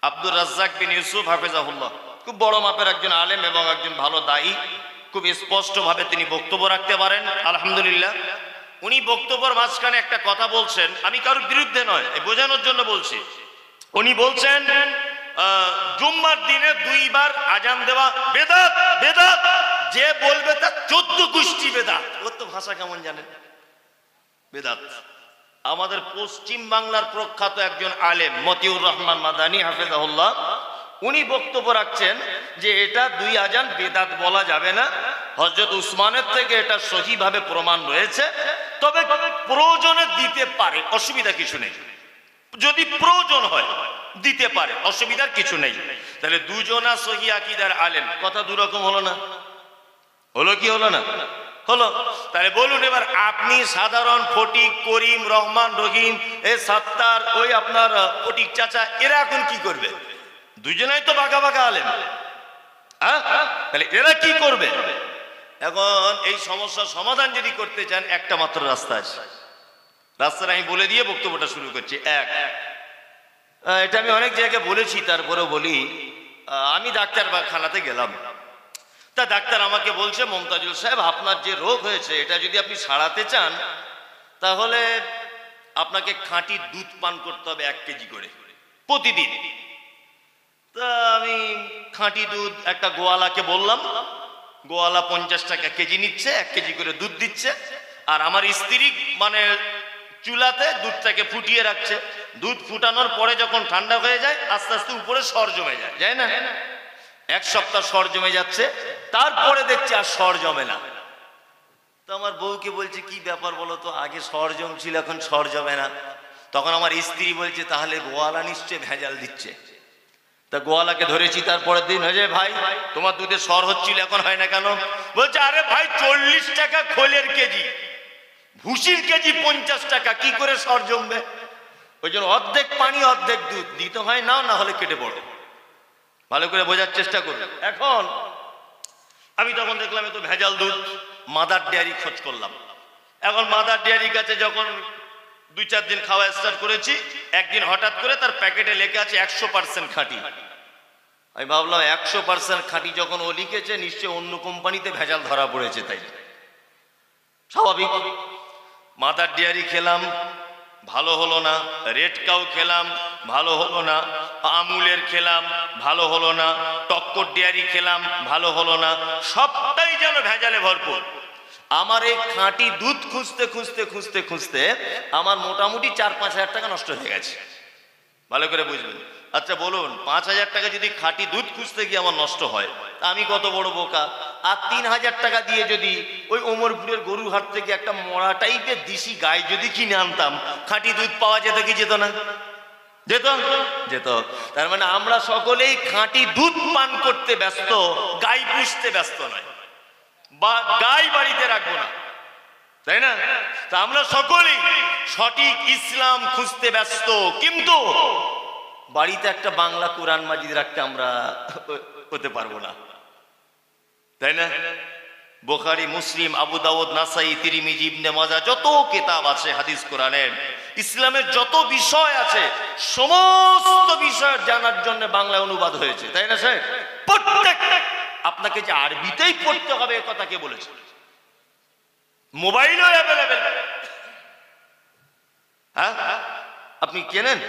আব্দুর রাজ্জাক বিন ইউসুফ হাফেজাহুল্লাহ, খুব বড় মাপের একজন আলেম এবং একজন ভালো দায়ী। খুব স্পষ্টভাবে তিনি বক্তব্য রাখতে পারেন, আলহামদুলিল্লাহ। উনি বক্তব্যের মাঝখানে একটা কথা বলছেন, আমি কারোর বিরুদ্ধে নয়, বোঝানোর জন্য বলছি। উনি বলছেন জুম্মার দিনে 2 বার আজান দেওয়া বেদাত। বেদাত যে বলবে তার 14 গোষ্ঠী বেদাত। ওর তো ভাষা কেমন জানেন? বেদাত। আমাদের পশ্চিম বাংলার প্রখ্যাত একজন আলেম মতিউর রহমান মাদানী হাফেজাহুল্লাহ, উনি বক্তব্য রাখছেন যে এটা 2 আজান বেদাত বলা যাবে না। হযরত উসমানের থেকে এটা সহিভাবে প্রমাণ রয়েছে, তবে প্রয়োজনে দিতে পারে, অসুবিধা কিছু নেই। যদি প্রয়োজন হয় দিতে পারে, অসুবিধার কিছু নেই। তাহলে দুজনা সহি আকীদার আলেম, কথা দুরকম হলো না? হলো কি হলো না? হলো। তাহলে বলুন এবার, আপনি সাধারণ ফটিক, করিম, রহমান, রহিম, সাত্তার, ওই আপনার ফটিক চাচা, এরা এখন কি করবে? দুজনাই তো বাঁকা বাঁকা আলেম, হ্যাঁ? তাহলে এরা কি করবে? এখন এই সমস্যার সমাধান যদি করতে চান, একটা মাত্র রাস্তা আছে। রাস্তাটা আমি বলে দিয়ে বক্তব্যটা শুরু করছি। এটা আমি অনেক জায়গায় বলেছি, তারপরেও বলি। আমি ডাক্তারখানাতে গেলাম, তা ডাক্তার আমাকে বলছে, মমতাজুল সাহেব, আপনার যে রোগ হয়েছে এটা যদি আপনি সারাতে চান তাহলে আপনাকে খাঁটি দুধ পান করতে হবে 1 কেজি করে প্রতিদিন। তা আমি খাঁটি দুধ একটা গোয়ালাকে বললাম, গোয়ালা 50 টাকা কেজি নিচ্ছে, 1 কেজি করে দুধ দিচ্ছে। আর আমার স্ত্রী মানে চুলাতে দুধটাকে ফুটিয়ে রাখছে। দুধ ফুটানোর পরে যখন ঠান্ডা হয়ে যায়, আস্তে আস্তে উপরে সর জমে যায়, যায় না? 1 সপ্তাহ সর জমে যাচ্ছে, তারপরে দেখছি আর সর জমে না। তো আমার বউকে বলছে, কি ব্যাপার বলো তো, আগে সর জমছিল এখন সর জমে না। তখন আমার স্ত্রী বলছে, তাহলে গোয়ালা নিশ্চয় ভেজাল দিচ্ছে। তা গোয়ালাকে ধরেছি, তারপরের দিন হয়ে যায়, ভাই তোমার দুধে সর হচ্ছিল এখন হয় না কেন? বলছে, আরে ভাই 40 টাকা খোলের কেজি, ভুসির কেজি 50 টাকা, কি করে সর জমবে? ওই জন্য অর্ধেক পানি অর্ধেক দুধ দিতে হয়, না না হলে কেটে পড়ে। ভালো করে বোঝার চেষ্টা করুন। এখন আমি তখন দেখলাম তো ভেজাল দুধ, মাদার ডেয়ারি খোঁজ করলাম। এখন মাদার ডেয়ারির কাছে যখন 2-4 দিন খাওয়া স্টার্ট করেছি, একদিন হঠাৎ করে তার প্যাকেটে লেখা আছে 100% খাঁটি। আমি ভাবলাম 100% খাঁটি যখন ও লিখেছে, নিশ্চয় অন্য কোম্পানিতে ভেজাল ধরা পড়েছে, তাই স্বাভাবিক। মাদার ডেয়ারি খেলাম, ভালো হলো না। রেড কাউ খেলাম, ভালো হলো না। আমুলের খেলাম, ভালো হলো না। টক্কর ডেয়ারি খেলাম, ভালো হলো না। সবটাই যেন ভেজালে ভরপুর। আমার এই খাঁটি দুধ খুঁজতে খুঁজতে খুঁজতে খুঁজতে আমার মোটামুটি 4-5 হাজার টাকা নষ্ট হয়ে গেছে। ভালো করে বুঝবেন। আচ্ছা বলুন, 5 হাজার টাকা যদি খাঁটি দুধ খুঁজতে গিয়ে আমার নষ্ট হয়, আমি কত বড় বোকা। আর 3 হাজার টাকা দিয়ে যদি ওই ওমরপুরের গরুর হাট থেকে একটা মরা টাইপের দেশি গাই যদি কিনে আনতাম, খাঁটি দুধ পাওয়া যেত কি যেত না? যেত, যেত। তার মানে আমরা সকলেই খাঁটি দুধ পান করতে ব্যস্ত, গাই পুষতে ব্যস্ত নয়, বা গাই বাড়িতে রাখবো না, তাই না? তা আমরা সকলেই সঠিক ইসলাম খুঁজতে ব্যস্ত, কিন্তু বাড়িতে একটা বাংলা কোরআন মাজিদ রাখতে আমরা হতে পারবো না, তাই না? বুখারী, মুসলিম, আবু দাউদ, নাসাই, তিরমিজি, ইবনে মাজাহ, যত কিতাব আছে হাদিস কোরআনের, ইসলামের যত বিষয় আছে, সমস্ত বিষয় জানার জন্য বাংলা অনুবাদ হয়েছে, তাই না স্যার? প্রত্যেক আপনাকে যে আরবিতেই পড়তে হবে, কথা কে বলেছে? মোবাইলও অ্যাভেলেবেল, হ্যাঁ? আপনি কেনেন।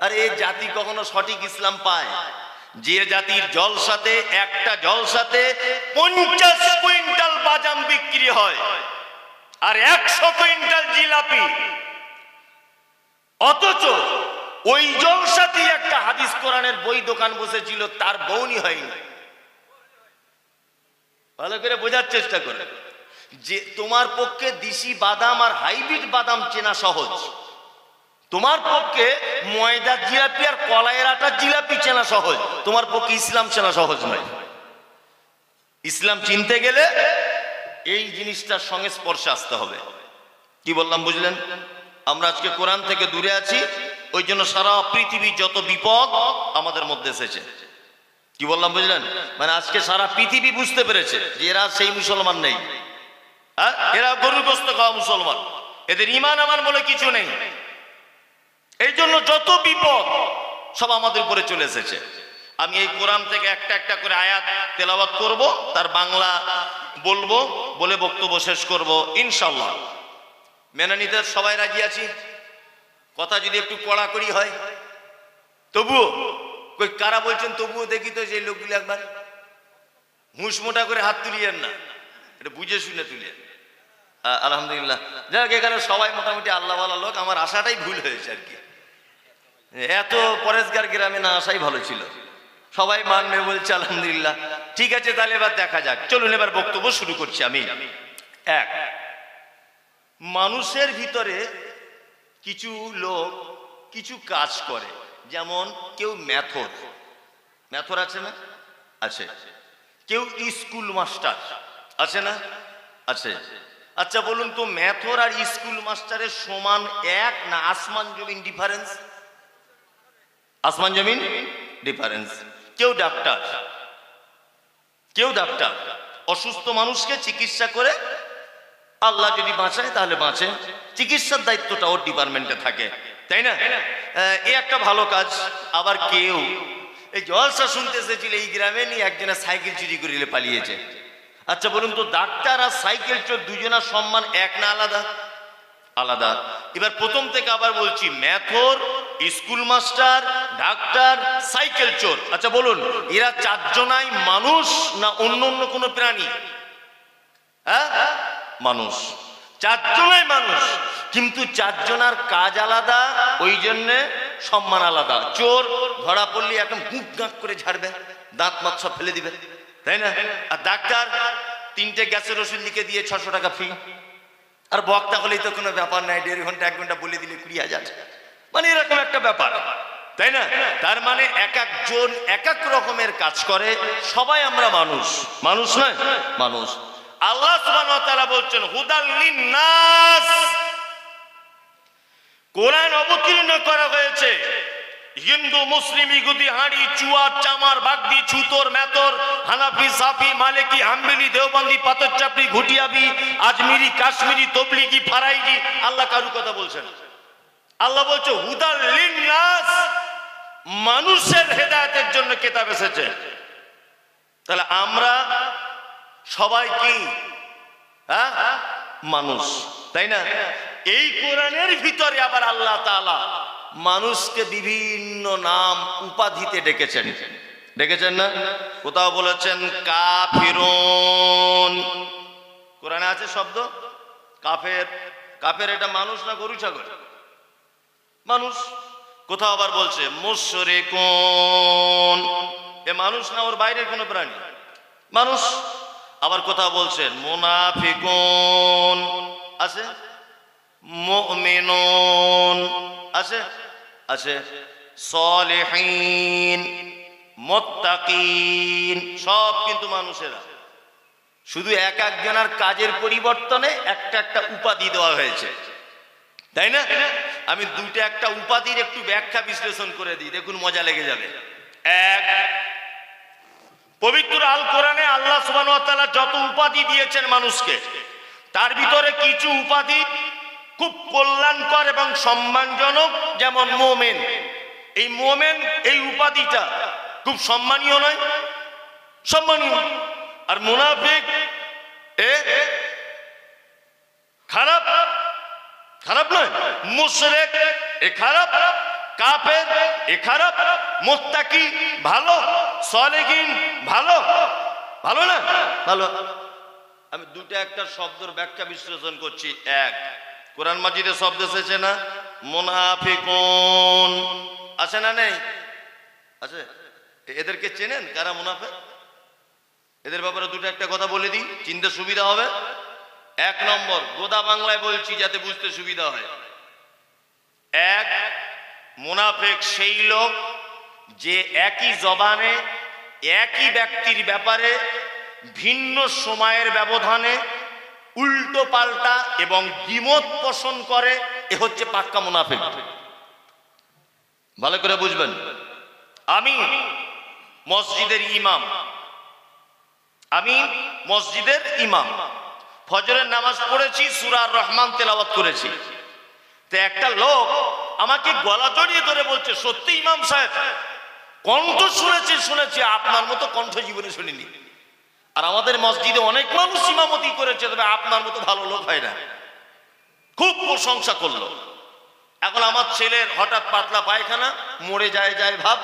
আর এই জাতি কখনো সঠিক ইসলাম পায়? যে জাতির জলসাতে, একটা জলসাতে 50 কুইন্টাল বাদাম বিক্রি হয় আর 100 কুইন্টাল জিলাপি, অথচ ওই জলসাতেই একটা হাদিস কোরআনের বই দোকান বসেছিল, তার বউনি হয়নি। ভালো করে বোঝার চেষ্টা করে যে তোমার পক্ষে দেশি বাদাম আর হাইব্রিড বাদাম চেনা সহজ, তোমার পক্ষে ময়দা জিলাপি আর কলাইয়ের আটার জিলাপি চেনা সহজ, তোমার পক্ষে ইসলাম চেনা সহজ নয়। ইসলাম চিনতে গেলে এই জিনিসটার সঙ্গে স্পর্শে আসতে হবে। কি বললাম বুঝলেন? আমরা আজকে কোরআন থেকে দূরে আছি, ওই জন্য সারা পৃথিবীর যত বিপদ আমাদের মধ্যে এসেছে। কি বললাম বুঝলেন? মানে আজকে সারা পৃথিবী বুঝতে পেরেছে যে এরা সেই মুসলমান নেই, এরা গরুর গোশত খাওয়া মুসলমান, এদের ঈমান আমার বলে কিছু নেই। এই জন্য যত বিপদ সব আমাদের উপরে চলে এসেছে। আমি এই কোরআন থেকে একটা একটা করে আয়াত তেলাওয়াত করব, তার বাংলা বলবো, বলে বক্তব্য শেষ করব ইনশাআল্লাহ। মেনে নিতে সবাই রাজি আছি? কথা যদি একটু কড়াকড়ি হয় তবুও, কই কারা বলছেন তবুও দেখি তো সেই লোকগুলো একবার হুঁশ মোটা করে হাত তুলিয়েন না, এটা বুঝে শুনে তুলিয়েন। আলহামদুলিল্লাহ, যাক এখানে সবাই মোটামুটি আল্লাহওয়ালা লোক, আমার আশাটাই ভুল হয়েছে আর কি। এত পরেশগার গ্রামে না আসাই ভালো ছিল, সবাই মানবে বলছে আলহামদুলিল্লাহ। ঠিক আছে, তাহলে এবার দেখা যাক, চলুন এবার বক্তব্য শুরু করছি আমি। এক, মানুষের ভিতরে কিছু লোক কিছু কাজ করে, যেমন কেউ ম্যাথর আছে না? আছে। কেউ স্কুল মাস্টার আছে না? আছে। আচ্ছা বলুন তো, ম্যাথর আর স্কুল মাস্টারের সমান এক না আসমান জমিন ডিফারেন্স? আসমান জমিন ডিফারেন্স। কেউ ডাক্তার অসুস্থ মানুষকে চিকিৎসা করে, আল্লাহ যদি বাঁচায় তাহলে বাঁচে, চিকিৎসার দায়িত্বটা ওর ডিপার্টমেন্টে থাকে, তাই না? এ একটা ভালো কাজ। আবার কেউ এই জলসা শুনতে এসেছিল এই গ্রামে, নিয়ে একজনের সাইকেল চুরি করে পালিয়েছে। আচ্ছা বলুন তো, ডাক্তার আর সাইকেল চোর দুজনের সম্মান এক না আলাদা? আলাদা। এবার প্রথম থেকে আবার বলছি, ম্যাথর, স্কুল মাস্টার, ডাক্তার, সাইকেল চোর, আচ্ছা বলুন এরা চারজনাই মানুষ না অন্য অন্য কোনো প্রাণী? হ্যাঁ, মানুষ, চারজনাই মানুষ, কিন্তু চারজনার কাজ আলাদা, ওই জন্যে সম্মান আলাদা। চোর ধরা পড়লে একদম গুপ গাঁক করে ঝাড়বে, দাঁত মাত সব ফেলে দিবে, তাই না? আর ডাক্তার 3টে গ্যাসের ওষুধ লিখে দিয়ে 600 টাকা ফি। আর বক্তা হলেই তো কোনো ব্যাপার নাই, 1.5 ঘন্টা 1 ঘন্টা বলে দিলে 20,000, মানে এরকম একটা ব্যাপার, তাই না? তার মানে এক একজন এক এক রকমের কাজ করে, সবাই আমরা মানুষ, মানুষ নয় মানুষ। আল্লাহ সুবহানাহু ওয়া তাআলা বলছেন হুদাল লিন্নাস, কোরআন অবতীর্ণ করা হয়েছে হিন্দু, মুসলিম, ইহুদি, হাঁড়ি, চুয়ার, চামার, বাগদি, ছুতর, মেতর, হানাফি, সাফি, মালিকি, হাম্বলি, দেওবন্দি, পাথর চাপড়ি, ঘুটিয়াবি, আজমিরি, কাশ্মীরি, তবলিগি, ফারাইজি। আল্লাহ কারু কথা বলছেন? আল্লাহ বলছে হুদাল লিন্নাস, মানুষের হেদায়েতের জন্য কিতাব এসেছে। তাহলে আমরা সবাই কি? হ্যাঁ, মানুষ, তাই না? এই কোরআনের ভিতরে আবার আল্লাহ তাআলা মানুষকে বিভিন্ন নাম উপাধিতে ডেকেছেন, ডেকেছেন না? কোথাও বলেছেন কাফিরুন, কোরআনে আছে শব্দ কাফের। কাফের এটা মানুষ না গরু ছাগল? মানুষ। কোথাও আবার বলছে মুশরিকুন, এ মানুষ না ওর বাইরের কোনো প্রাণী? মানুষ। আবার কোথাও বলছেন মুনাফিকুন, আছে? মুমিনুন, আছে? আছে। সলিহিন, মুত্তাকিন, সব কিন্তু মানুষেরা, শুধু এক একজনের কাজের পরিবর্তনে একটা একটা উপাধি দেওয়া হয়েছে, তাই না? আমি দুটো একটা উপাধির একটু ব্যাখ্যা বিশ্লেষণ করে দিই, দেখুন মজা লেগে যাবে। এক, পবিত্র আল কোরআনে আল্লাহ সুবহানাহু ওয়া তাআলা যত উপাধি দিয়েছেন মানুষকে, তার ভিতরে কিছু উপাধি খুব কল্যাণকর এবং সম্মানজনক, যেমন মুমিন। এই মুমিন এই উপাধিটা খুব সম্মানীয় নয়? সম্মানীয়। আর মুনাফিক খারাপ? খারাপ নয়। মুশরিক এ খারাপ, কাফের এ খারাপ, মুত্তাকি ভালো, সলিহিন ভালো, ভালো না? ভালো। আমি দুটো একটা শব্দের ব্যাখ্যা বিশ্লেষণ করছি। এক, কোরআন মাজিদে শব্দ এসেছে না মুনাফিকুন, আছে না নেই? আছে। এদেরকে চেনেন কারা মুনাফিক? এদের ব্যাপারে দুটো একটা কথা বলে দিই, চিনতে সুবিধা হবে। এক নম্বর, গোদা বাংলায় বলছি যাতে বুঝতে সুবিধা হয়। এক, মুনাফিক সেই লোক যে একই জবানে একই ব্যক্তির ব্যাপারে ভিন্ন সময়ের ব্যবধানে উল্টো পাল্টা এবং দ্বিমত পোষণ করে, এ হচ্ছে পাক্কা মুনাফিক। ভালো করে বুঝবেন। আমি মসজিদের ইমাম, ফজরের নামাজ পড়েছি, সূরা আর রহমান তেলাওয়াত করেছি। তো একটা লোক আমাকে গলা জড়িয়ে ধরে বলছে, সত্যি ইমাম সাহেব, কণ্ঠ শুনেছি, আপনার মতো কণ্ঠ জীবনে শুনিনি। আর আমাদের মসজিদে অনেক মানুষ ইমামতি করেছে, তবে আপনার মতো ভালো লোক হয় না। খুব প্রশংসা করলো। এখন আমার ছেলের হঠাৎ পাতলা পায়খানা, মরে যায় ভাব।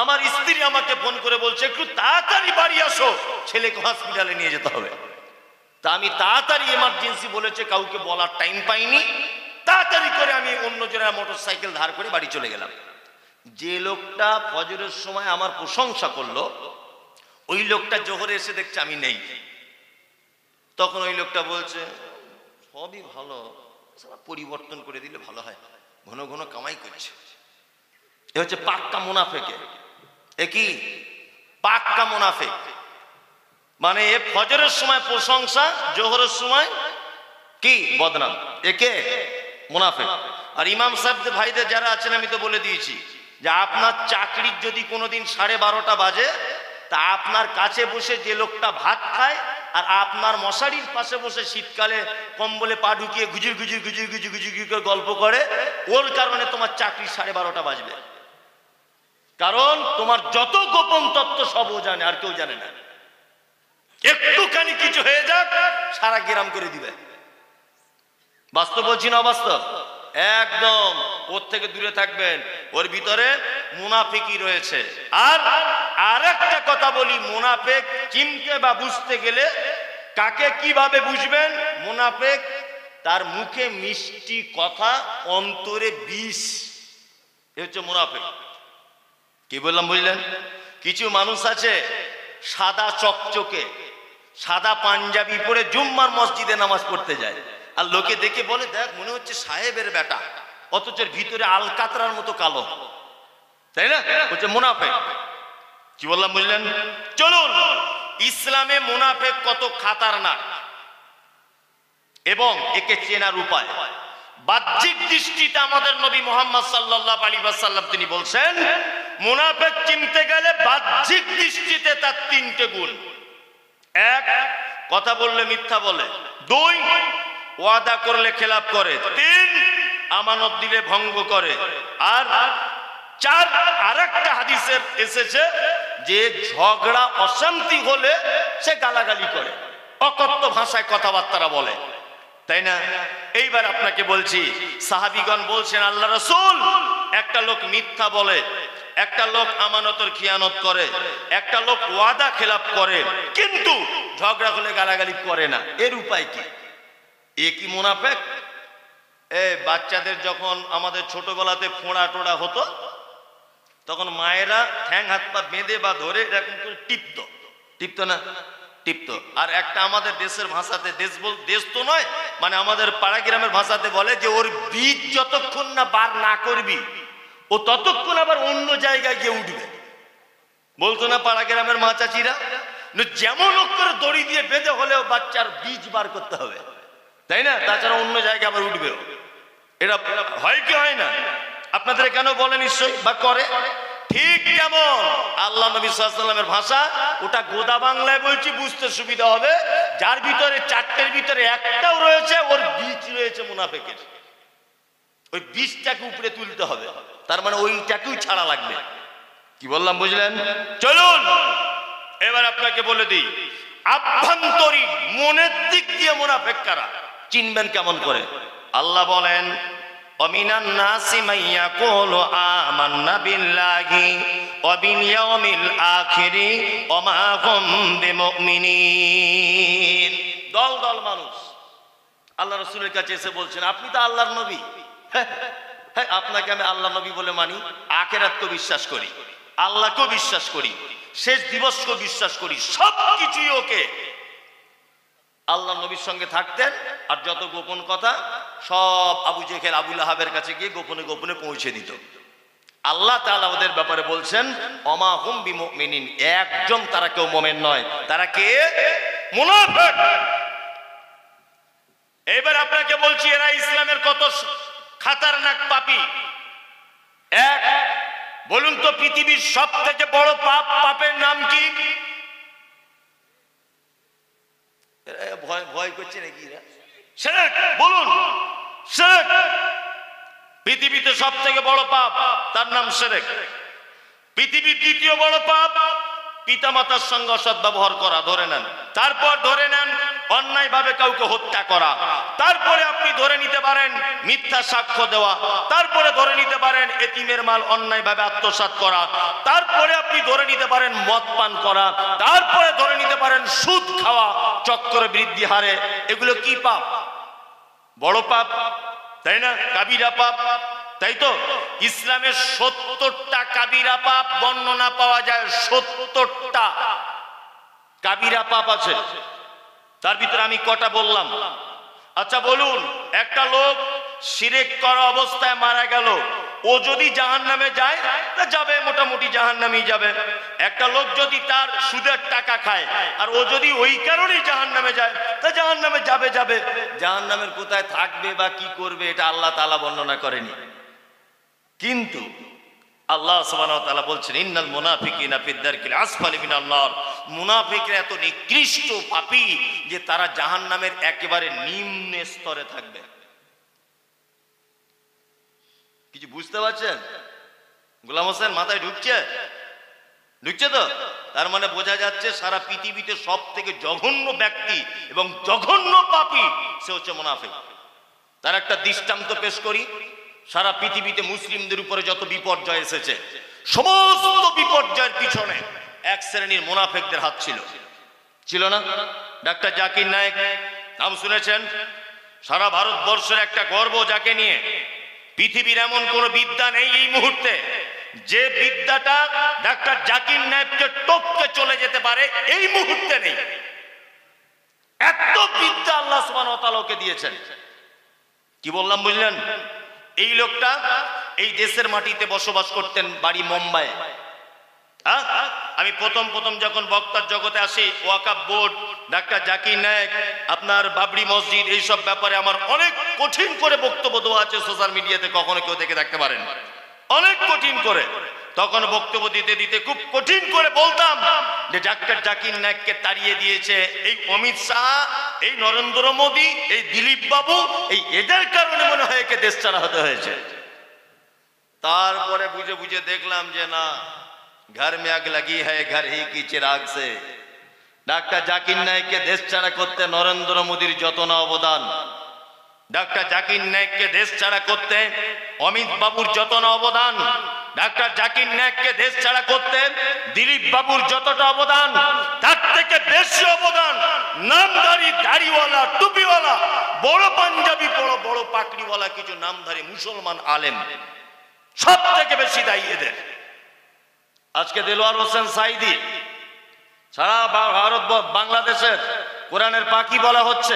আমার স্ত্রী আমাকে ফোন করে বলছে, একটু তাড়াতাড়ি বাড়ি আসো, ছেলেকে হসপিটালে নিয়ে যেতে হবে। তা আমি তাড়াতাড়ি এমার্জেন্সি বলেছে, কাউকে বলার টাইম পাইনি, তাড়াতাড়ি করে আমি অন্য জনের মোটর সাইকেল ধার করে বাড়ি চলে গেলাম। যে লোকটা ফজরের সময় আমার প্রশংসা করলো, ওই লোকটা জোহরে এসে দেখছে আমি নেই। তখন ওই লোকটা বলছে, সবই ভালো, পরিবর্তন করে দিলে ভালো হয়, ঘন ঘন কামাই করছে। এ হচ্ছে পাক্কা মুনাফেকে। এ কি পাক্কা মুনাফেক? মানে এ ফজরের সময় প্রশংসা, জোহরের সময় কি বদনাম। একে মুনাফেক। আর ইমাম সাহেবদের ভাইদের যারা আছেন, আমি তো বলে দিয়েছি যে আপনার চাকরির যদি কোনোদিন 12:30 বাজে, তা আপনার কাছে বসে যে লোকটা ভাত খায় আর আপনার মশারির পাশে বসে শীতকালে কম্বলে পা ঢুকিয়ে গুজির করে গল্প করে, ওর কারণে তোমার চাকরি 12:30 বাজবে। কারণ তোমার যত গোপন তত্ত্ব সব ও জানে, আর কেউ জানে না। একটুখানি কিছু হয়ে যাক, সারা গ্রাম করে দিবে। বাস্তব বলছি না অবাস্তব? একদম ওর থেকে দূরে থাকবেন, ওর ভিতরে মুনাফিকই রয়েছে। আর একটা কথা বলি, মুনাফিক চিনতে বা বুঝতে গেলে কাকে কিভাবে বুঝবেন? মুনাফিক তার মুখে মিষ্টি কথা, অন্তরে বিষ। এ হচ্ছে মুনাফিক। কি বললাম বুঝলেন? কিছু মানুষ আছে সাদা চকচকে, সাদা পাঞ্জাবি পরে জুম্মার মসজিদে নামাজ পড়তে যায়, আর লোকে দেখে বলে, দেখ মনে হচ্ছে সাহেবের বেটা, অথচ ভিতরে আলকাতরার মতো কালো, তাই না? হচ্ছে মুনাফিক। কি বললাম বুঝলেন? চলুন, ইসলামে মুনাফিক কত খাতারনাক এবং একে চেনার উপায়। বাহ্যিক দৃষ্টিতে আমাদের নবী মুহাম্মদ সাল্লাল্লাহু আলাইহি ওয়াসাল্লাম তিনি বলছেন, মুনাফিক চিনতে গেলে বাহ্যিক দৃষ্টিতে তার 3টে গুণ। 1, কথা বললে মিথ্যা বলে। 2, ওয়াদা করলে খেলাপ করে। 3, আমানত দিলে ভঙ্গ করে। আর 4, আরেকটা হাদিসে এসেছে যে ঝগড়া অশান্তি হলে সে গালাগালি করে, অকথ্য ভাষায় কথাবার্তা বলে, তাই না? এইবার আপনাকে বলছি, সাহাবীগণ বলছেন, আল্লাহ রাসূল, একটা লোক মিথ্যা বলে, একটা লোক আমানতের খিয়ানত করে, একটা লোক ওয়াদা খেলাপ করে, কিন্তু ঝগড়া হলে গালাগালি করে না, এর উপায় কি? এ কি মুনাফিক? বাচ্চাদের যখন আমাদের ছোটবেলাতে ফোঁড়া টোড়া হতো, তখন মায়েরা ঠ্যাং হাত পা বেঁধে বা ধরে এরকম করে টিপতো না, টিপতো। আর একটা আমাদের দেশের ভাষাতে, দেশ তো নয়, মানে আমাদের পাড়া গ্রামের ভাষাতে বলে যে ওর বীজ যতক্ষণ না বার না করবি, ও ততক্ষণ আবার অন্য জায়গায় গিয়ে উঠবে। বলতো না পাড়া গ্রামের মা চাচিরা, যেমন করে দড়ি দিয়ে বেঁধে হলেও বাচ্চার বীজ বার করতে হবে, তাই না? তাছাড়া অন্য জায়গায় আবার উঠবে। এটা হয় কি হয় না? আপনাদের কেন বলে নিশ্চয়ই বা করে। ঠিক যেমন আল্লাহ নবী সাল্লাল্লাহু আলাইহি ওয়াসাল্লামের ভাষা, ওটা গোদা বাংলায় বলছি, বুঝতে সুবিধা হবে, যার ভিতরে 4টের ভিতরে একটাও রয়েছে, ওর বীজ রয়েছে মুনাফিকের। ওই বীজটাকে উপরে তুলতে হবে, তার মানে ওইটাকেও ছাড়া লাগবে। কি বললাম বুঝলেন? চলুন এবার আপনাকে বলে দিই, আভ্যন্তরীণ মনের দিক দিয়ে মুনাফিক কারা চিনবেন কেমন করে? আল্লাহ বলেন, অমিনান নাসি মাইয়াকুলু আমান্না বিল্লাহি ওয়া বিল ইয়াউমিল আখিরি ওয়া মা হুম বিমুমিনিন। দল দল মানুষ আল্লাহ রাসূলের কাছে এসে বলছেন, আপনি তো আল্লাহর নবী। হ্যাঁ, আপনাকে আমি আল্লাহ নবী বলে মানি, আখিরাতকে বিশ্বাস করি, আল্লাহকেও বিশ্বাস করি, শেষ দিবসকেও বিশ্বাস করি, সবকিছুই ওকে। আল্লাহ নবীর সঙ্গে থাকতেন, আর যত গোপন কথা সব আবু জেহেল আবু লাহাবের কাছে গিয়ে গোপনে গোপনে পৌঁছে দিত। আল্লাহ তাআলা ওদের ব্যাপারে বলছেন, ওমা হুম বিমুমিনিন, একজন তারা কেউ মুমিন নয়, তারা কে? মুনাফিক। এবার আপনাকে বলছি, এরা ইসলামের কত খাতারনাক পাপী। এক, বলুন তো পৃথিবীর সবথেকে বড় পাপের নাম কি? ভয় করছে নাকি? শিরক। বলুন, শিরক। পৃথিবীতে সব থেকে বড় পাপ তার নাম শিরক। পৃথিবীর দ্বিতীয় বড় পাপ পিতামাতার সঙ্গে অসৎ ব্যবহার করা, ধরে নেন। তারপর ধরে নেন অন্যায়ভাবে কাউকে হত্যা করা। তারপরে আপনি ধরে নিতে পারেন মিথ্যা সাক্ষ্য দেওয়া। তারপরে ধরে নিতে পারেন এতিমের মাল অন্যায়ভাবে আত্মসাৎ করা। তারপরে আপনি ধরে নিতে পারেন মদ পান করা। তারপরে ধরে নিতে পারেন সুদ খাওয়া চক্র বৃদ্ধি হারে। এগুলো কি পাপ? বড় পাপ, তাই না? কাবিরা পাপ, তাই তো? ইসলামের 70টা কাবিরা পাপ বর্ণনা পাওয়া যায়। 70টা কাবিরা পাপ আছে, তার ভিতরে আমি কটা বললাম। আচ্ছা বলুন, একটা লোক শিরক করা অবস্থায় মারা গেল, ও যদি জাহান্নামে যায় তা যাবে, মোটামুটি জাহান্নামেই যাবে। একটা লোক যদি তার সুদের টাকা খায় আর ও যদি ওই কারণেই জাহান্নামে যায় তা জাহান্নামে যাবে। জাহান্নামের কোথায় থাকবে বা কি করবে এটা আল্লাহ তাআলা বর্ণনা করেনি। কিন্তু আল্লাহ সুবহানাহু ওয়া তাআলা বলছেন ইন্নাল মুনাফিকিনা ফিদ দারকিল আসফালি মিনান নার। মুনাফিকরা এত নিকৃষ্ট পাপী যে তারা জাহান্নামের একেবারে নিম্ন স্তরে থাকবে। কিছু বুঝতে পারছেন? গোলাম হোসেন মাথায় ঢুকছে তো? তার মানে বোঝা যাচ্ছে সারা পৃথিবীতে সব থেকে জঘন্য ব্যক্তি এবং জঘন্য পাপী সে হচ্ছে মুনাফিক। তার একটা দৃষ্টান্ত পেশ করি। সারা পৃথিবীতে মুসলিমদের উপরে যত বিপর্যয় এসেছে, সমস্ত বিপর্যয়ের পিছনে এক শ্রেণীর মুনাফিকদের হাত ছিল না? ডাক্তার জাকির নায়েক নাম শুনেছেন? সারা ভারতবর্ষের একটা গর্ব, যাকে নিয়ে পৃথিবীর এমন কোন বিদ্যা নেই এই মুহূর্তে যে বিদ্যাটা ডাক্তার জাকির নায়েককে টপকে চলে যেতে পারে, এই মুহূর্তে নেই। এত বিদ্যা আল্লাহ সুবহানাহু ওয়া তাআলা ওকে দিয়েছেন। কি বললাম বুঝলেন? এই লোকটা এই দেশের মাটিতে বসবাস করতেন, বাড়ি মুম্বাই। আমি প্রথম যখন বক্তার জগতে আসি, ওয়াকাফ বোর্ড, ডাক্তার জাকির নায়েক, আপনার বাবরি মসজিদ, এইসব ব্যাপারে আমার অনেক কঠিন করে বক্তব্য দেওয়া আছে সোশ্যাল মিডিয়াতে, কখনো কেউ দেখে থাকতে পারেন। অনেক কঠিন করে তখন বক্তব্য দিতে খুব কঠিন করে বলতাম যে ডাক্তার জাকির নায়েককে তাড়িয়ে দিয়েছে এই অমিত শাহ, এই নরেন্দ্র মোদী, এই দিলীপ বাবু, এই এদের কারণে মনে হয় একে দেশ ছাড়া হতে হয়েছে। তারপরে বুঝে দেখলাম যে না, ঘর মে আগ লাগি হ্যায় ঘর হি কি চিরাগ সে। ডাক্তার জাকির নায়েককে দেশ ছাড়া করতে নরেন্দ্র মোদীর যত না অবদান, ডাক্তার জাকির নায়েককে দেশ ছাড়া করতে অমিত বাবুর যত না অবদান, ডাক্তার জাকির নায়েককে দেশ ছাড়া করতে দিলীপ বাবুর যতটা অবদান, তার থেকে বেশি অবদান নামধারী, দাড়িওয়ালা, টুপিওয়ালা, বড় পাঞ্জাবি, বড় পাকড়িওয়ালা কিছু নামধারী মুসলমান আলেম, সব থেকে বেশি দায়ী এদের। আজকে দেলোয়ার হোসেন সাইদি সারা ভারত বাংলাদেশের কোরআনের পাখি বলা হচ্ছে,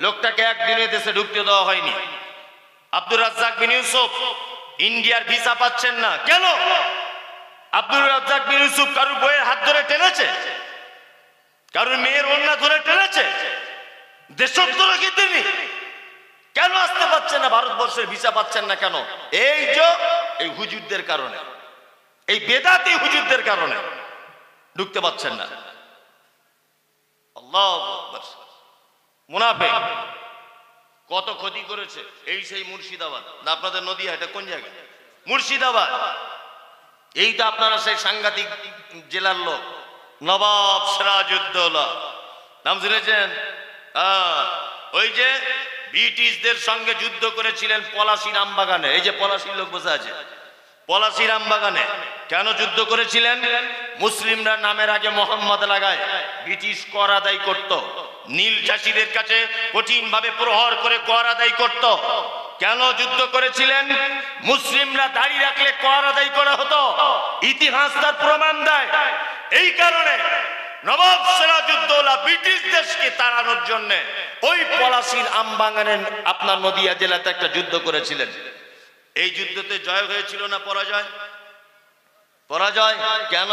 লোকটাকে একদিনে দেশে ঢুকতে দেওয়া হয়নি। আব্দুর রাজ্জাক বিন ইউসুফ ইন্ডিয়ার ভিসা পাচ্ছেন না কেন? আব্দুর রাজ্জাক বিন ইউসুফ কারুর বইয়ের হাত ধরে টেনেছে? কারুর মেয়ের ওড়না ধরে টেনেছে? দেশদ্রোহী তিনি কেন আসতে পারছেন না? ভারতবর্ষের ভিসা পাচ্ছেন না কেন? এই হুজুরদের কারণে, এই বেদাতি হুজুরদের কারণে ঢুকতে পারছেন না। আল্লাহু আকবার। মুনাফিক কত ক্ষতি করেছে। এই সেই মুর্শিদাবাদ না আপনাদের নদীয়া, এটা কোন জায়গা? মুর্শিদাবাদ। এই তো আপনারা সেই সাংঘাতিক জেলার লোক, নবাব সিরাজউদ্দৌলা নাম শুনেছেন? ওই যে ব্রিটিশদের সঙ্গে যুদ্ধ করেছিলেন পলাশীর আমবাগানে। এই যে পলাশীর লোক বসে আছে, পলাশীর আমবাগানে কেন যুদ্ধ করেছিলেন? মুসলিমরা নামের আগে মোহাম্মদ লাগায় ব্রিটিশ কর আদায় করত। নীল চাষীদের কাছে কঠিন ভাবে প্রহার করে কর আদায় করত। কেন যুদ্ধ করেছিলেন? মুসলিমরা দাড়ি রাখলে কর আদায় করা হতো, ইতিহাস তার প্রমাণ দেয়। এই কারণে নবাব সিরাজউদ্দৌলা ব্রিটিশ দেশকে তাড়ানোর জন্য ওই পলাশীর আমবাগানের আপনার নদিয়া জেলাতে একটা যুদ্ধ করেছিলেন। এই যুদ্ধতে জয় হয়েছিল না পরাজয়? পরাজয়। কেন?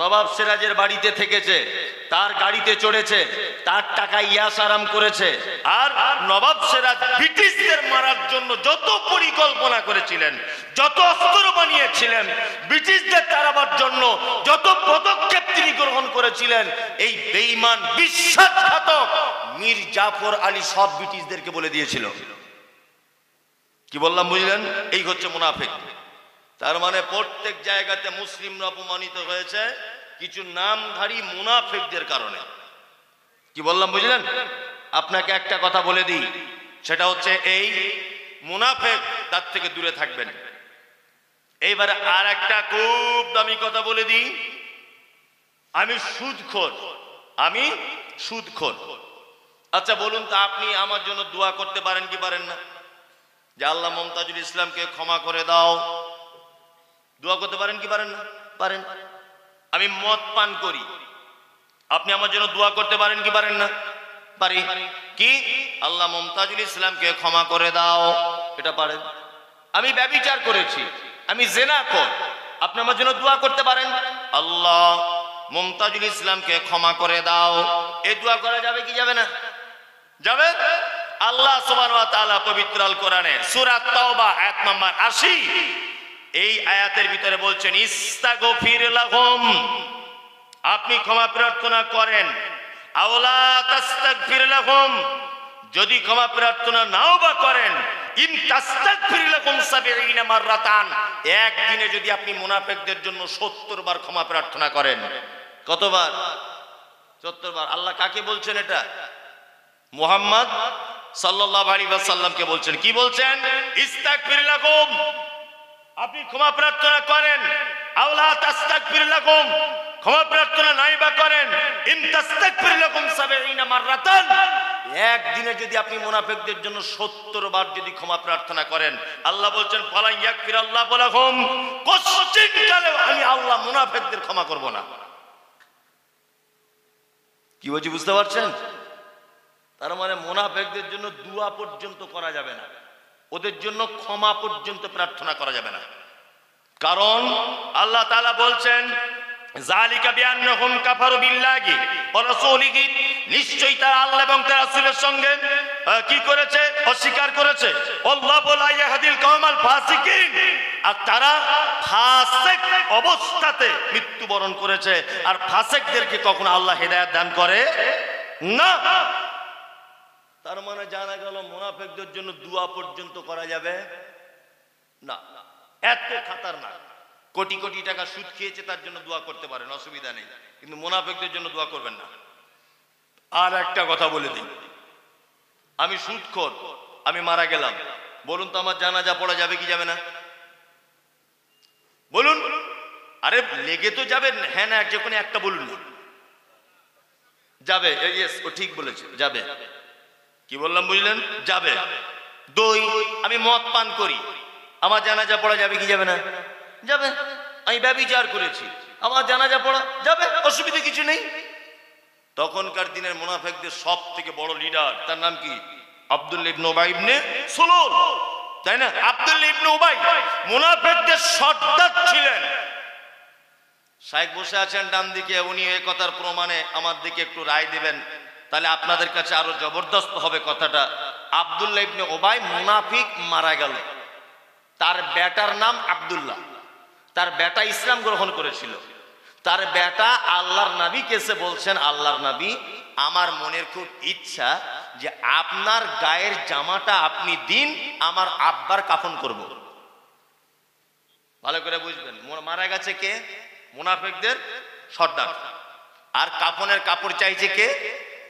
নবাব সিরাজের বাড়িতে থেকেছে, তার গাড়িতে চড়েছে, তার টাকা ইয়াস আরাম করেছে। আর নবাব সিরাজ ব্রিটিশদের মারার জন্য যত পরিকল্পনা করেছিলেন, যত অস্ত্র বানিয়েছিলেন, ব্রিটিশদের তাড়াবার জন্য যত পদক্ষেপ তিনি গ্রহণ করেছিলেন, এই বেঈমান বিশ্বাসঘাতক মীর জাফর আলী সব ব্রিটিশদেরকে বলে দিয়েছিল। কি বললাম বুঝলেন? এই হচ্ছে মুনাফিক। তার মানে প্রত্যেক জায়গাতে মুসলিমরা অপমানিত হয়েছে কিছু নামধারী মুনাফিকদের কারণে। কি বললাম বুঝলেন? আপনাকে একটা কথা বলে দিই, সেটা হচ্ছে এই মুনাফিক, তার থেকে দূরে থাকবেন। এইবার আর একটা খুব দামি কথা বলে দিই, আমি সুদখোর, আমি সুদখোর। আচ্ছা বলুন তো, আপনি আমার জন্য দোয়া করতে পারেন কি পারেন না? যে আল্লাহ মমতাজুল ইসলামকে ক্ষমা করে দাও, দোয়া করতে পারেন কি পারেন না? পারেন। আমি মদ পান করি, আপনি আমার জন্য দোয়া করতে পারেন কি পারেন না? পারি। কি আল্লাহ মমতাজুল ইসলামকে ক্ষমা করে দাও, এটা পারেন। আমি ব্যভিচার করেছি, আমি জিনাখোর, আপনি আমার জন্য দোয়া করতে পারেন, আল্লাহ মমতাজুল ইসলামকে ক্ষমা করে দাও। এই দোয়া করা যাবে কি যাবে না? যাবে। আল্লাহ সুবহানাহু ওয়া তাআলা পবিত্র আল কোরআনে সূরা তাওবা আয়াত নাম্বার ৮০ এই আয়াতের ভিতরে বলছেন ইস্তাগফির লাহুম, আপনি ক্ষমা প্রার্থনা করেন। আওলা তাস্তাগফির লাহুম, যদি ক্ষমা প্রার্থনা নাও বা করেন, ইন তাস্তাগফির লাহুম ৭০ মাররাতান, একদিনে যদি আপনি মুনাফিকদের জন্য ৭০ বার ক্ষমা প্রার্থনা করেন। কতবার? ৭০ বার। আল্লাহ কাকে বলছেন এটা? মুহাম্মদ সাল্লাল্লাহু আলাইহি ওয়াসাল্লামকে বলছেন। কি বলছেন? ইস্তাগফির লাহুম, আপনি ক্ষমা প্রার্থনা করেন। আওলা তাস্তাগফির লাহুম, ক্ষমা প্রার্থনা নাই বা করেন, ইন তাস্তাগফির লাহুম ৭০ মাররাতান, একদিনে যদি আপনি মুনাফিকদের জন্য ৭০ বার যদি ক্ষমা প্রার্থনা করেন, আল্লাহ বলছেন ফালা ইয়াগফিরাল্লাহু লাহুম, কোশ্চিন কালেও আমি আল্লাহ মুনাফিকদের ক্ষমা করব না। কি বলছি বুঝতে পারছেন? তার মানে মুনাফিকদের জন্য দোয়া পর্যন্ত করা যাবে না, ওদের জন্য ক্ষমা পর্যন্ত প্রার্থনা করা যাবে না। কারণ আল্লাহ তাআলা বলছেন যালিকা বিআন্নাহুম কাফারু বিল্লাহি ওয়া রাসূলিহি, নিশ্চয়ই তারা আল্লাহ এবং তার রাসূলের সঙ্গে কি করেছে? অস্বীকার করেছে। আল্লাহু লা ইয়াহদিল কওমাল ফাসিকিন, আর তারা ফাসিক অবস্থাতে মৃত্যুবরণ করেছে। আর ফাসিকদেরকে কখনো আল্লাহ হেদায়েত দান করে না। তার মানে জানা গেল মুনাফিকদের জন্য দোয়া পর্যন্ত করা যাবে না। এত খাতারনাক। কোটি কোটি টাকা সুদ খেয়েছে, তার জন্য দোয়া করতে পারেন, অসুবিধা নেই, কিন্তু মুনাফিকদের জন্য দোয়া করবেন না। আর একটা কথা বলে দিই, আমি সুদখোর, আমি মারা গেলাম, বলুন তো আমার জানাজা পড়া যাবে কি যাবে না? বলুন। আরে লেগে তো যাবেন, হ্যাঁ না যে কোনো একটা বলুন না। যাবে। ইয়েস, ও ঠিক বলেছে, যাবে। কি বললাম বুঝলেন? যাবে। দুই, আমি মদ পান করি, আমার জানাজা পড়া যাবে কি যাবে না? যাবে। আমি ব্যভিচার করেছি, আমার জানাজা পড়া যাবে, অসুবিধা কিছু নেই। তখনকার দিনের মুনাফিকদের সব থেকে বড় লিডার, তার নাম কি? আব্দুল্লাহ ইবনে উবাই ইবনে সুলুল, তাই না? আব্দুল্লাহ ইবনে উবাই মুনাফিকদের সর্দার ছিলেন। শাইখ বসে আছেন ডান দিকে, উনি এই কথার প্রমাণে আমার দিকে একটু রায় দিবেন, তাহলে আপনাদের কাছে আরো জবরদস্ত হবে কথাটা। আব্দুল্লাহ ইবনে উবাই মুনাফিক মারা গেল, তার বেটার নাম আব্দুল্লাহ, তার বেটা ইসলাম গ্রহণ করেছিল। তার বেটা আল্লাহর নবীকে এসে বলছেন, আল্লাহর নবী, আমার মনের খুব ইচ্ছা যে আপনার গায়ের জামাটা আপনি দিন, আমার আব্বার কাফন করব। ভালো করে বুঝবেন, মারা গেছে কে? মুনাফিকদের সর্দার। আর কাফনের কাপড় চাইছে কে?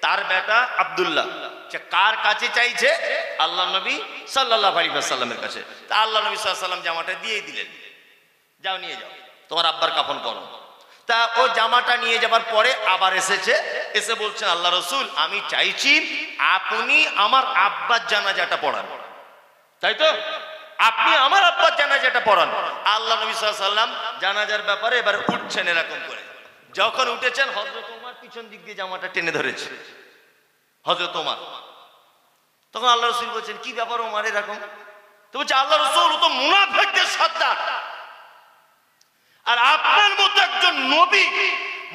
তার বেটা আব্দুল্লাহ। কার কাছে চাইছে? আল্লাহ নবী সাল্লাল্লাহু আলাইহি ওয়াসাল্লামের কাছে। তা আল্লাহ নবী সাল্লাল্লাহু আলাইহি ওয়াসাল্লাম জামাটা দিয়ে দিলেন, যাও নিয়ে যাও, তোমার আব্বার কাফন করো। তা ও জামাটা নিয়ে যাবার পরে আবার এসেছে, এসে বলছেন আল্লাহ রাসূল, আমি চাইছি আপনি আমার আব্বার জানাজাটা পড়ান। তাই তো, আপনি আমার আব্বার জানাজাটা পড়ান। আল্লাহ নবী সাল্লাল্লাহু আলাইহি ওয়াসাল্লাম জানাজার ব্যাপারে এবার উঠছেন এরকম করে। যখন উঠেছেন, হযরত ওমর পিছন দিক দিয়ে জামাটা টেনে ধরেছে, হযরত ওমর। তখন আল্লাহ রাসূল বলছেন, কি ব্যাপার ওমর এরকম? তো বলছে, আল্লাহ রাসূল, ও তো মুনাফিকদের সর্দার, আর আপনার মতো একজন নবী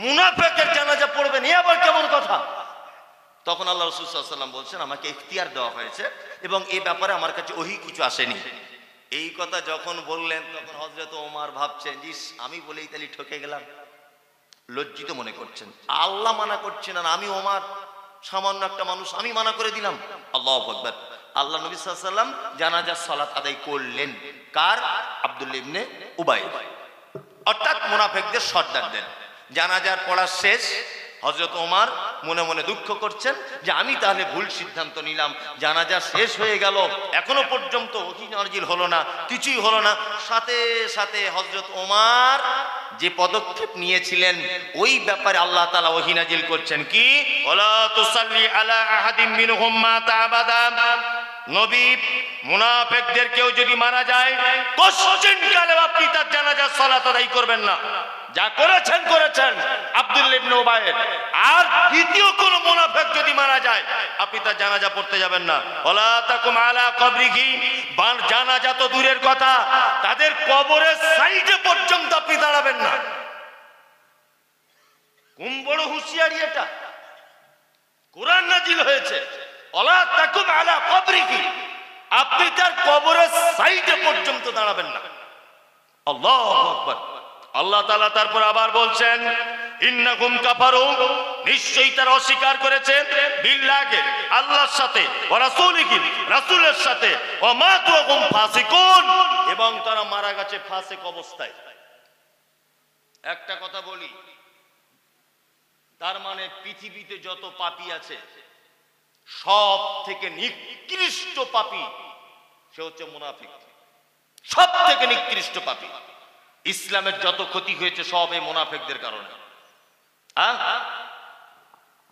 মুনাফিকের জানাজা পড়বেন, এ আবার কেমন কথা? তখন আল্লাহ রাসূল সাল্লাল্লাহু আলাইহি ওয়াসাল্লাম বলছেন, আমাকে ইখতিয়ার দেওয়া হয়েছে এবং এই ব্যাপারে আমার কাছে ওহী কিছু আসেনি। এই কথা যখন বললেন, তখন হযরত ওমর ভাবছেন, ইস, আমি বলেই তাহলে ঠকে গেলাম। লজ্জিত মনে করছেন, আল্লাহ মানা করছেন আর আমি ওমর সামান্য একটা মানুষ, আমি মানা করে দিলাম। আল্লাহু আকবার। আল্লাহ নবী সাল্লাল্লাহু আলাইহি ওয়াসাল্লাম জানাজার সালাত আদায় করলেন। কার? আব্দুল্লাহ ইবনে উবাই, অর্থাৎ মুনাফিকদের সর্দারদের। জানাজার পড়া শেষ, হযরত ওমর মনে মনে দুঃখ করছেন যে আমি তাহলে ভুল সিদ্ধান্ত নিলাম, জানাজা শেষ হয়ে গেল, এখনো পর্যন্ত ওহী নাযিল হলো না, কিছুই হলো না। সাথে সাথে হযরত ওমর যে পদক্ষেপ নিয়েছিলেন ওই ব্যাপারে আল্লাহ তাআলা ওহী নাযিল করছেন কি, ওয়ালা তুসাল্লি আলা আহাদিম মিনহুম মাতা আবাদা। নবী, মুনাফিকদের কেউ যদি মারা যায় কোশ্চেন কালে আপনি তার জানাজার সালাত আদায় করবেন না। যা করেছেন করেছেন আব্দুল্লাহ ইবনে উবাই। আর দ্বিতীয় কোন মুনাফিক যদি মারা যায় আপনি তার জানাজা পড়তে যাবেন না। ওয়ালা তাকুম আলা কবরিহি, জানাজা তো দূরের কথা, তাদের কবরের সাইডে পর্যন্ত আপনি দাঁড়াবেন না। কোন বড় হুঁশিয়ারি এটা! কোরআন নাজিল হয়েছে ওয়ালা তাকুম আলা কবরিহি, আপনি তার কবরের সাইডে পর্যন্ত দাঁড়াবেন না। আল্লাহু আকবার। আল্লাহ তাআলা তারপর আবার বলছেন ইন্নাকুম কাফারু, নিশ্চয়ই তারা অস্বীকার করেছে, বিল্লাহি, আল্লাহর সাথে, ওয়া রাসূলিহি, রাসূলের সাথে, ওয়া মাতু ওয়া হুম ফাসিকুন, এবং তারা মারা গেছে ফাসিক অবস্থায়। একটা কথা বলি, তার মানে পৃথিবীতে যত পাপী আছে সব থেকে নিকৃষ্ট পাপী সে হচ্ছে মুনাফিক। সব থেকে নিকৃষ্ট পাপী। ইসলামের যত ক্ষতি হয়েছে সব এই মুনাফিকদের কারণে।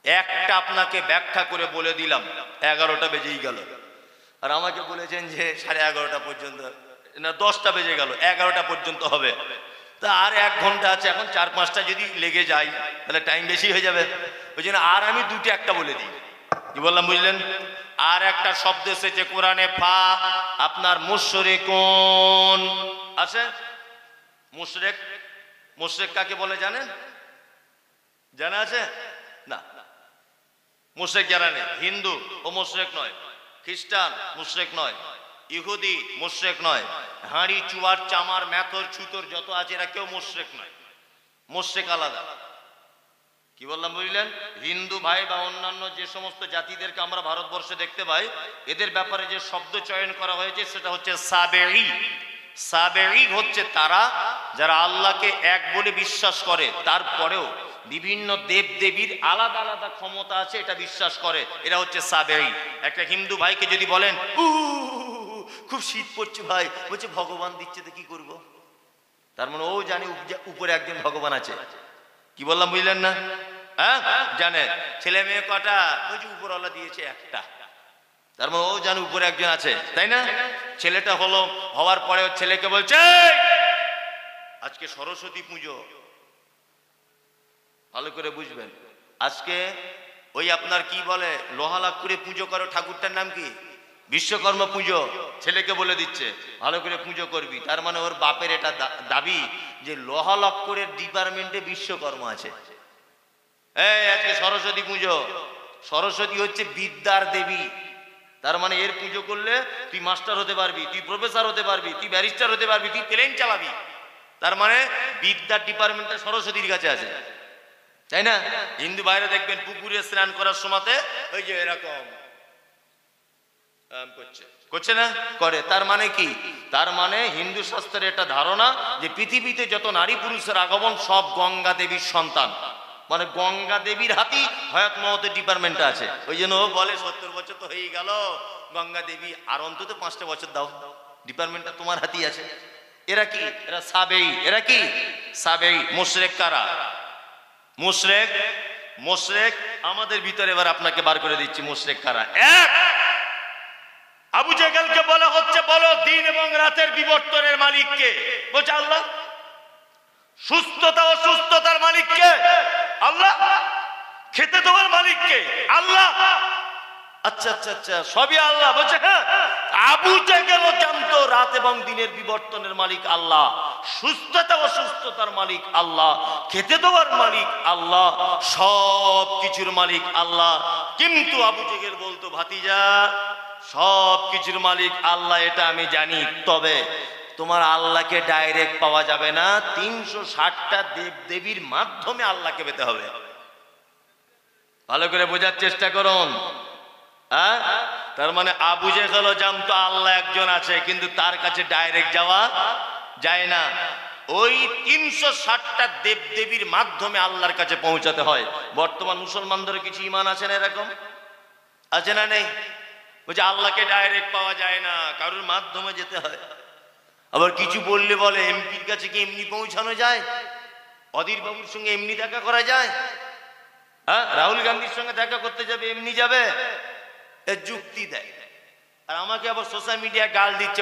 একটা আপনাকে ব্যাখ্যা করে বলে দিলাম, 11টা বেজেই গেল, আর আমাকে বলেছেন যে 11:30 পর্যন্ত, না 10টা বেজে গেল, 11টা পর্যন্ত হবে, তা আর 1 ঘন্টা আছে। এখন 4-5টা যদি লেগে যায় তাহলে টাইম বেশি হয়ে যাবে। ওই জন্য আর আমি দুটো একটা বলে দিই। কি বললাম বুঝলেন? আর একটা শব্দ এসেছে কোরআনে, ফা, আপনার মুশরিকুন আছে। মুশরিক, মুশরিক কাকে বলে জানেন? জানা আছে? না, মুশরিক যারা নেই, হিন্দু ও মুশরিক নয়, খ্রিস্টান মুশরিক নয়, ইহুদি মুশরিক নয়, হাঁড়ি চুয়ার চামার মেথর ছুতর যত আছে এরা কেউ মুশরিক নয়। মুশরিক আলাদা। কি বললাম বুঝলেন? হিন্দু ভাই বা অন্যান্য যে সমস্ত জাতিদেরকে আমরা ভারতবর্ষে দেখতে পাই, এদের ব্যাপারে যে শব্দ চয়ন করা হয়েছে সেটা হচ্ছে সাবেঈ। সাবেঈ হচ্ছে তারা যারা আল্লাহকে এক বলে বিশ্বাস করে, তারপরেও বিভিন্ন দেব দেবীর আলাদা আলাদা ক্ষমতা আছে এটা বিশ্বাস করে, এরা হচ্ছে সাবেঈ। একটা হিন্দু ভাইকে যদি বলেন খুব শীত পড়ছে ভাই, বলছে ভগবান দিচ্ছে তো কি করব, তার মানে ও জানে উপরে একজন ভগবান আছে। কি বললাম বুঝলেন না? হ্যাঁ, জানে। ছেলে মেয়ে কটা? বলছে উপরওয়ালা দিয়েছে একটা, তার মানে ও জানে উপরে একজন আছে, তাই না? ছেলেটা হলো, হওয়ার পরে ছেলেকে বলছে আজকে সরস্বতী পুজো, ভালো করে বুঝবেন। আজকে ওই আপনার কি বলে লোহা লাক্কুরে পুজো করো, ঠাকুরটার নাম কি? বিশ্বকর্মা পুজো। ছেলেকে বলে দিচ্ছে ভালো করে পুজো করবি, তার মানে ওর বাপের এটা দাবি যে লোহা লাক্কুরের ডিপার্টমেন্টে বিশ্বকর্মা আছে। এই আজকে সরস্বতী পুজো, সরস্বতী হচ্ছে বিদ্যার দেবী, তার মানে এর পুজো করলে তুই মাস্টার হতে পারবি, তুই প্রফেসর হতে পারবি, তুই ব্যারিস্টার হতে পারবি, তুই প্লেন চালাবি। তার মানে বিদ্যার ডিপার্টমেন্টটা সরস্বতীর কাছে আছে, তাই না? হিন্দু বাইরে দেখবেন পুকুরে স্নান করার সময়তে ওই যে এরকম করছে না, করে। তার মানে কি? তার মানে হিন্দু শাস্ত্রের এটা ধারণা যে পৃথিবীতে যত নারী পুরুষের আগমন সব গঙ্গা দেবীর সন্তান, মানে গঙ্গা দেবীর হাতেই হয়াত মহতের ডিপার্টমেন্টটা আছে। ওই জন্য ও বলে 70 বছর তো হয়ে গেল, গঙ্গা দেবী আর অন্তত 5টা বছর দাও, ডিপার্টমেন্টটা তোমার হাতেই আছে। এরা কি? এরা সাবেঈ। এরা কি? সাবেঈ। মুশরিক কারা? মুশরিক, মুশরিক আমাদের ভিতরে এবার আপনাকে বার করে দিচ্ছি মুশরিক কারা। এক, আবু জেহেলকে বলা হচ্ছে বলো দিন এবং রাতের বিবর্তনের মালিক কে? বলছে আল্লাহ। সুস্থতা ও সুস্থতার মালিক কে? আল্লাহ। খেতে দেওয়ার মালিক কে? আল্লাহ। আচ্ছা আচ্ছা আচ্ছা, সবই আল্লাহ। বলছে হ্যাঁ। আবু জেহেল জানতো রাত এবং দিনের বিবর্তনের মালিক আল্লাহ, সুস্থতা ও সুস্থতার মালিক আল্লাহ, খেতে দেওয়ার মালিক আল্লাহ, সব কিছুর মালিক আল্লাহ। কিন্তু আবু জেহেল বলতো ভাতিজা সব কিছুর মালিক আল্লাহ এটা আমি জানি, তবে তোমার আল্লাহকে ডাইরেক্ট পাওয়া যাবে না, 360টা দেব দেবীর মাধ্যমে আল্লাহকে পেতে হবে। ভালো করে বোঝার চেষ্টা করুন। তার মানে আবু জেহেলও জানতো আল্লাহ একজন আছে, কিন্তু তার কাছে ডাইরেক্ট যাওয়া যায় না। ওই 360টা দেবদেবীর মাধ্যমে আল্লাহর কাছে পৌঁছাতে হয়। বর্তমান মুসলমানদের কিছু ইমান আছে না, এরকম আছে না নেই? বলছে আল্লাহকে ডাইরেক্ট পাওয়া যায় না, কারোর মাধ্যমে যেতে হয়। আবার কিছু বললে বলে এমপির কাছে কি এমনি পৌঁছানো যায়? অধীর বাবুর সঙ্গে এমনি দেখা করা যায়? হ্যাঁ, রাহুল গান্ধীর সঙ্গে দেখা করতে যাবে এমনি যাবে? এর যুক্তি দেয়। আর আমাকে আবার সোশ্যাল মিডিয়া গাল দিচ্ছে।